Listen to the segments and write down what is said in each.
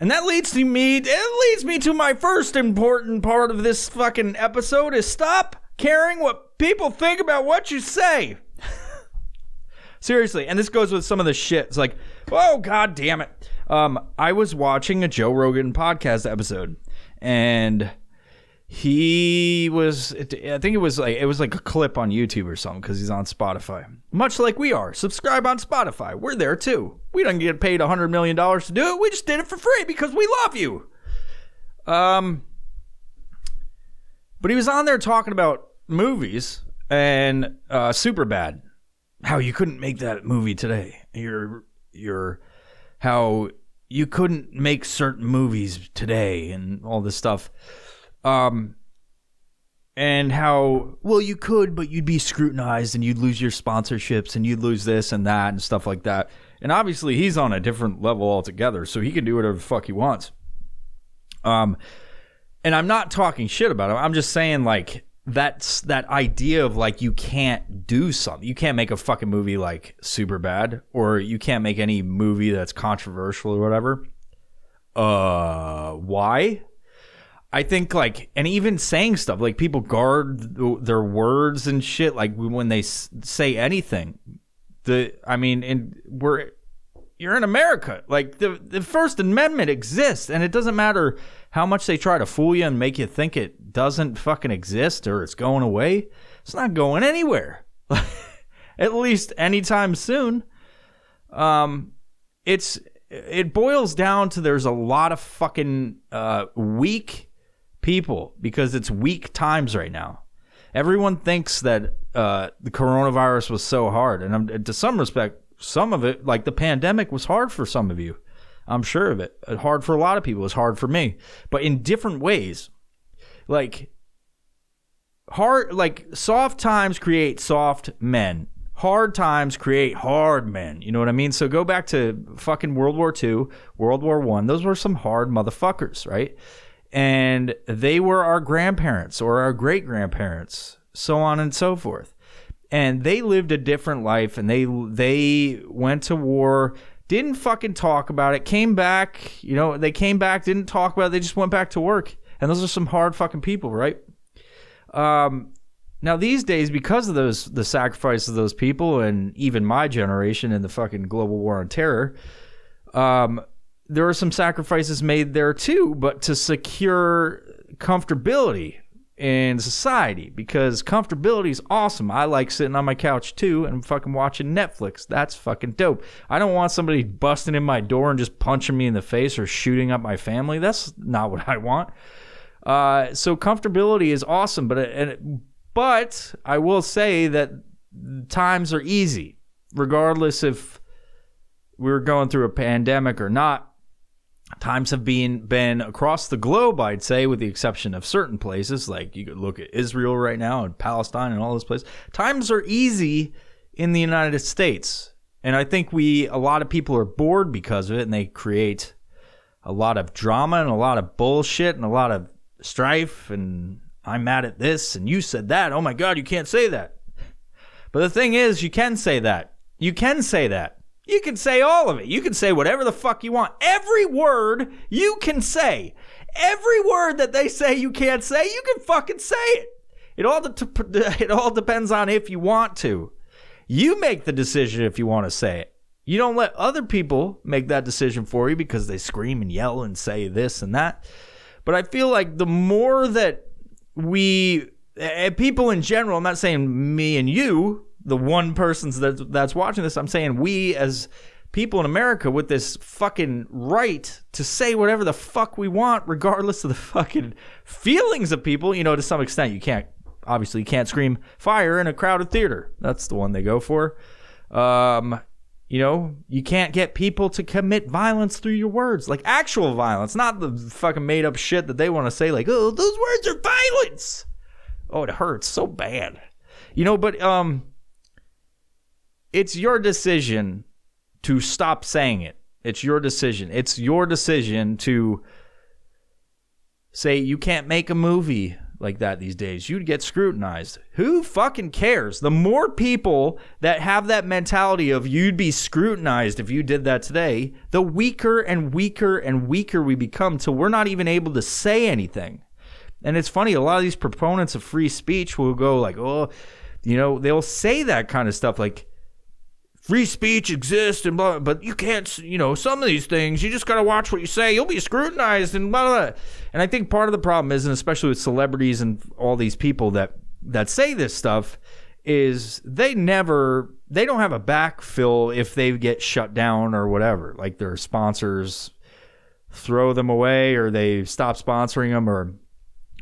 And that leads me to my first important part of this fucking episode is stop caring what people think about what you say. Seriously, and this goes with some of the shit. It's like, oh, god damn it. I was watching a Joe Rogan podcast episode, and he was, I think it was like a clip on YouTube or something, because he's on Spotify. Much like we are. Subscribe on Spotify. We're there too. We don't get paid $100 million to do it. We just did it for free because we love you. But he was on there talking about movies and Superbad. How you couldn't make that movie today. How you couldn't make certain movies today and all this stuff. And how, well, you could, but you'd be scrutinized and you'd lose your sponsorships and you'd lose this and that and stuff like that. And obviously he's on a different level altogether, so he can do whatever the fuck he wants. And I'm not talking shit about him. I'm just saying, like, that's that idea of, like, you can't do something. You can't make a fucking movie like Superbad, or you can't make any movie that's controversial or whatever. Why? I think, like, and even saying stuff, like, people guard their words and shit, like, when they say anything. You're in America. Like, the First Amendment exists, and it doesn't matter how much they try to fool you and make you think it doesn't fucking exist or it's going away. It's not going anywhere. At least anytime soon. It boils down to there's a lot of fucking weak people, because it's weak times right now. Everyone thinks that the coronavirus was so hard, and to some respect, some of it, like the pandemic, was hard for some of you. I'm sure of it. Hard for a lot of people. It's hard for me, but in different ways. Like, soft times create soft men. Hard times create hard men. You know what I mean? So go back to fucking World War II, World War I. Those were some hard motherfuckers, right? And they were our grandparents or our great-grandparents, so on and so forth. And they lived a different life, and they went to war, didn't fucking talk about it, came back, they came back, didn't talk about it, they just went back to work. And those are some hard fucking people, right? Now these days, because of the sacrifice of those people, and even my generation in the fucking global war on terror, there are some sacrifices made there too, but to secure comfortability in society, because comfortability is awesome. I like sitting on my couch too and fucking watching Netflix. That's fucking dope. I don't want somebody busting in my door and just punching me in the face or shooting up my family. That's not what I want. So comfortability is awesome, but I will say that times are easy, regardless if we're going through a pandemic or not. Times have been across the globe, I'd say, with the exception of certain places. Like, you could look at Israel right now and Palestine and all those places. Times are easy in the United States. And I think a lot of people are bored because of it, and they create a lot of drama and a lot of bullshit and a lot of strife, and I'm mad at this and you said that. Oh my God, you can't say that. But the thing is, you can say that. You can say that. You can say all of it. You can say whatever the fuck you want. Every word you can say. Every word that they say you can't say, you can fucking say it. It all depends on if you want to. You make the decision if you want to say it. You don't let other people make that decision for you because they scream and yell and say this and that. But I feel like the more that people in general, I'm not saying me and you, the one person that's watching this, I'm saying we as people in America with this fucking right to say whatever the fuck we want, regardless of the fucking feelings of people. To some extent, you can't scream fire in a crowded theater. That's the one they go for. You can't get people to commit violence through your words, like actual violence, not the fucking made up shit that they want to say, like, oh, those words are violence. Oh, it hurts so bad. But it's your decision to stop saying it. It's your decision. It's your decision to say you can't make a movie like that these days, you'd get scrutinized. Who fucking cares? The more people that have that mentality of you'd be scrutinized if you did that today, the weaker and weaker and weaker we become till we're not even able to say anything. And it's funny, a lot of these proponents of free speech will go like, oh, you know, they'll say that kind of stuff like, free speech exists and blah, but you can't, you know, some of these things, you just got to watch what you say. You'll be scrutinized and blah, blah, blah. And I think part of the problem is, and especially with celebrities and all these people that say this stuff, is they don't have a backfill if they get shut down or whatever. Like their sponsors throw them away or they stop sponsoring them or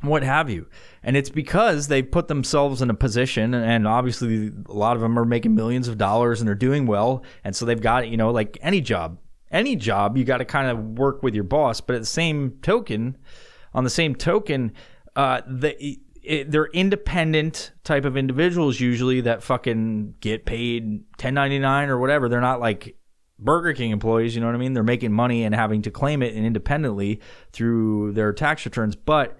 what have you. And it's because they put themselves in a position, and obviously a lot of them are making millions of dollars and they're doing well. And so they've got, you know, like any job, you got to kind of work with your boss. But at the same token, they're independent type of individuals usually that fucking get paid 1099 or whatever. They're not like Burger King employees, you know what I mean? They're making money and having to claim it independently through their tax returns. But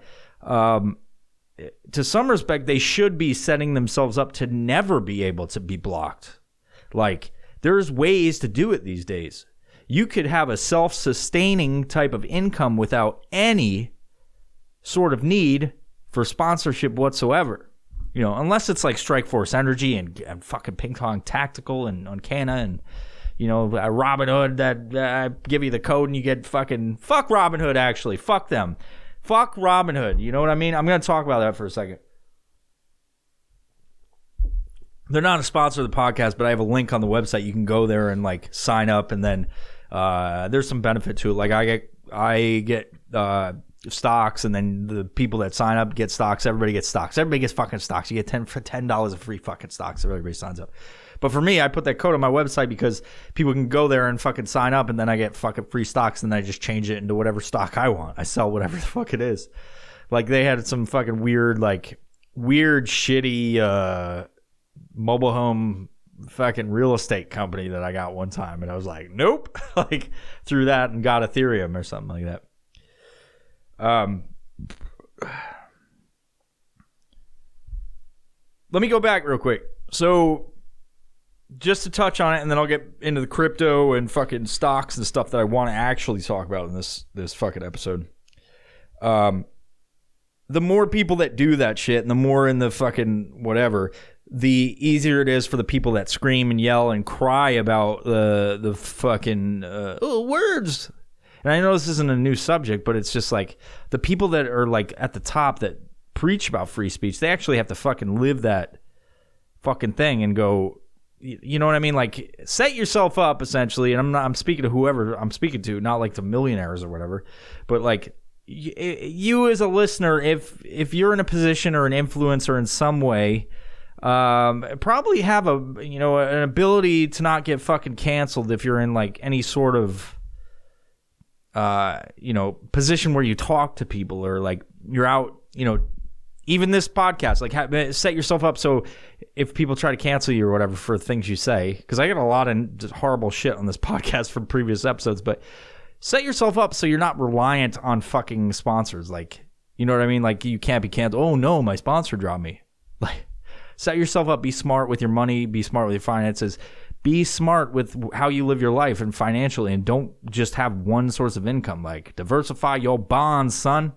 to some respect, they should be setting themselves up to never be able to be blocked. Like, there's ways to do it these days. You could have a self-sustaining type of income without any sort of need for sponsorship whatsoever. You know, unless it's like Strikeforce Energy and fucking Ping Pong Tactical and Uncana and, you know, Robinhood that give you the code and you get fucking... Fuck Robinhood, actually. Fuck them. Fuck Robinhood. You know what I mean? I'm going to talk about that for a second. They're not a sponsor of the podcast, but I have a link on the website. You can go there and like sign up, and then there's some benefit to it. Like I get stocks, and then the people that sign up get stocks. Everybody gets stocks. Everybody gets fucking stocks. You get $10 of free fucking stocks if everybody signs up. But for me, I put that code on my website because people can go there and fucking sign up, and then I get fucking free stocks, and then I just change it into whatever stock I want. I sell whatever the fuck it is. Like they had some fucking weird, shitty mobile home fucking real estate company that I got one time, and I was like, nope. Like threw that and got Ethereum or something like that. Let me go back real quick. So just to touch on it, and then I'll get into the crypto and fucking stocks and stuff that I want to actually talk about in this fucking episode. The more people that do that shit, and the more in the fucking whatever, the easier it is for the people that scream and yell and cry about the fucking words. And I know this isn't a new subject, but it's just like the people that are like at the top that preach about free speech, they actually have to fucking live that fucking thing and go, you know what I mean? Like set yourself up essentially. And I'm speaking to whoever I'm speaking to, not like the millionaires or whatever, but like you as a listener, if you're in a position or an influencer in some way, probably have an ability to not get fucking canceled if you're in like any sort of position where you talk to people or like you're out, even this podcast, like set yourself up so if people try to cancel you or whatever for things you say, because I get a lot of just horrible shit on this podcast from previous episodes, but set yourself up so you're not reliant on fucking sponsors. Like, you know what I mean? Like you can't be canceled. Oh no, my sponsor dropped me. Like set yourself up, be smart with your money, be smart with your finances, be smart with how you live your life and financially, and don't just have one source of income. Like diversify your bonds, son.